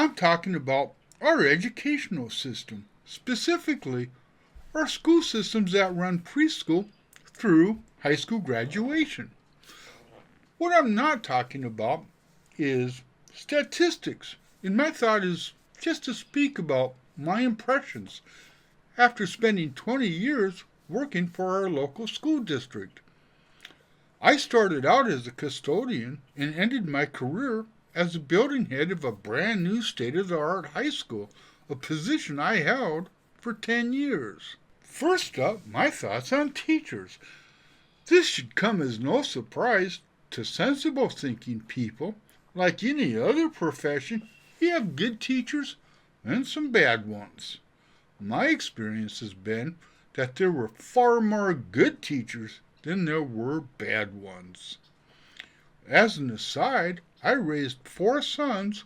I'm talking about our educational system, specifically our school systems that run preschool through high school graduation. What I'm not talking about is statistics, and my thought is just to speak about my impressions after spending 20 years working for our local school district. I started out as a custodian and ended my career as the building head of a brand new state-of-the-art high school, a position I held for 10 years. First up, my thoughts on teachers. This should come as no surprise to sensible thinking people. Like any other profession, you have good teachers and some bad ones. My experience has been that there were far more good teachers than there were bad ones. As an aside, I raised 4 sons,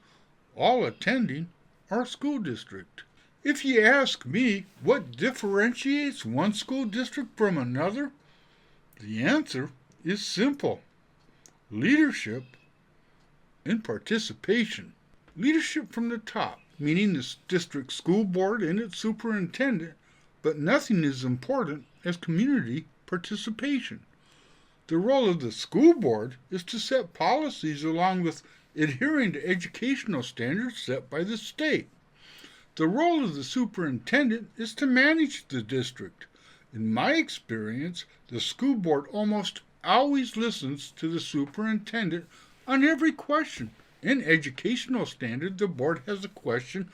all attending our school district. If you ask me what differentiates one school district from another, the answer is simple: leadership and participation. Leadership from the top, meaning the district school board and its superintendent, but nothing as important as community participation. The role of the school board is to set policies along with adhering to educational standards set by the state. The role of the superintendent is to manage the district. In my experience, the school board almost always listens to the superintendent on every question and educational standard the board has a question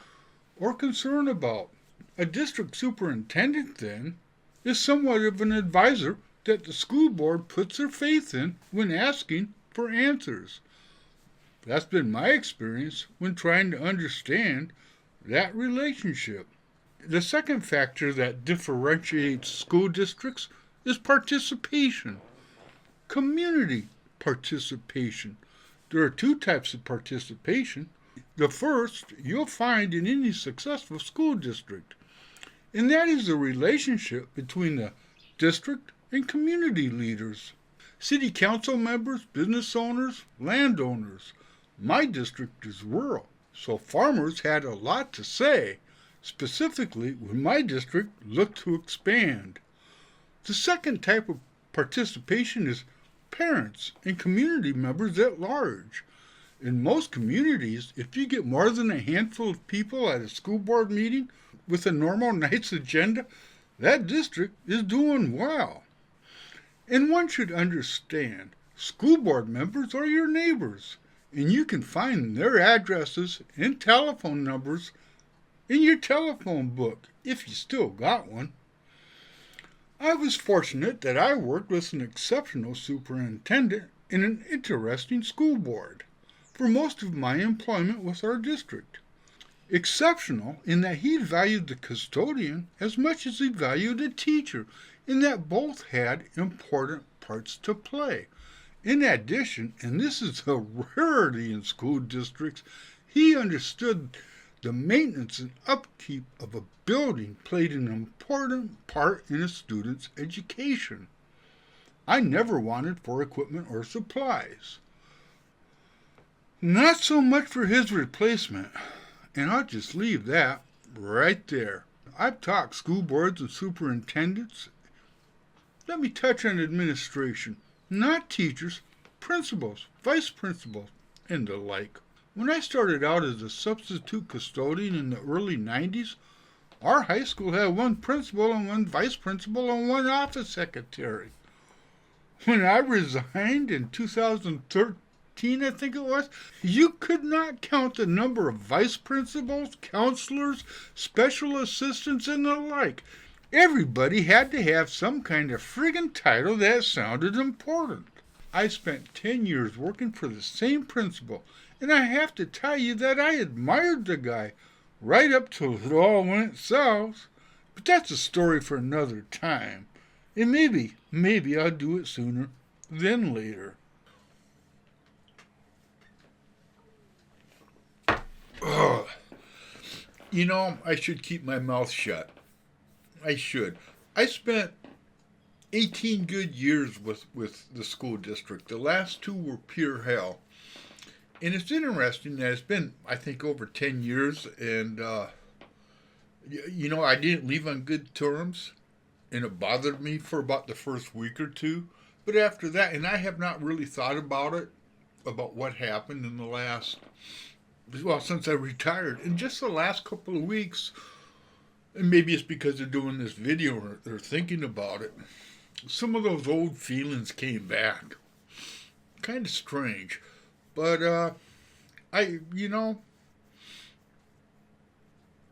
or concern about. A district superintendent, then, is somewhat of an advisor that the school board puts their faith in when asking for answers. That's been my experience when trying to understand that relationship. The second factor that differentiates school districts is participation. Community participation. There are 2 types of participation. The first you'll find in any successful school district, and that is the relationship between the district and community leaders, city council members, business owners, landowners. My district is rural, so farmers had a lot to say, specifically when my district looked to expand. The second type of participation is parents and community members at large. In most communities, if you get more than a handful of people at a school board meeting with a normal night's agenda, that district is doing well. And one should understand, school board members are your neighbors, and you can find their addresses and telephone numbers in your telephone book, if you still got one. I was fortunate that I worked with an exceptional superintendent and an interesting school board for most of my employment with our district. Exceptional in that he valued the custodian as much as he valued a teacher, in that both had important parts to play. In addition, and this is a rarity in school districts, he understood the maintenance and upkeep of a building played an important part in a student's education. I never wanted for equipment or supplies. Not so much for his replacement, and I'll just leave that right there. I've talked school boards and superintendents. Let me touch on administration, not teachers, principals, vice principals, and the like. When I started out as a substitute custodian in the early 90s, our high school had 1 principal and 1 vice principal and 1 office secretary. When I resigned in 2013, I think it was, you could not count the number of vice principals, counselors, special assistants, and the like. Everybody had to have some kind of friggin' title that sounded important. I spent 10 years working for the same principal, and I have to tell you that I admired the guy right up till it all went south. But that's a story for another time. And maybe I'll do it sooner than later. Ugh. I should keep my mouth shut. I should. I spent 18 good years with the school district. The last 2 were pure hell. And it's interesting that it's been, I think, over 10 years, and, I didn't leave on good terms, and it bothered me for about the first week or two. But after that, and I have not really thought about it, about what happened in the last, well, since I retired. In just the last couple of weeks, and maybe it's because they're doing this video or they're thinking about it, some of those old feelings came back. Kind of strange. But, I, you know,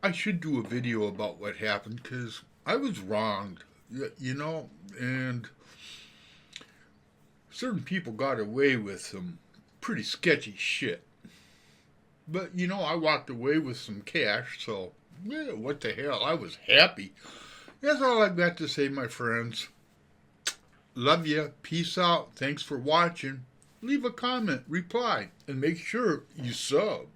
I should do a video about what happened because I was wronged, and certain people got away with some pretty sketchy shit. But, I walked away with some cash, so, yeah, what the hell? I was happy. That's all I've got to say, my friends. Love ya. Peace out. Thanks for watching. Leave a comment, reply, and make sure you sub.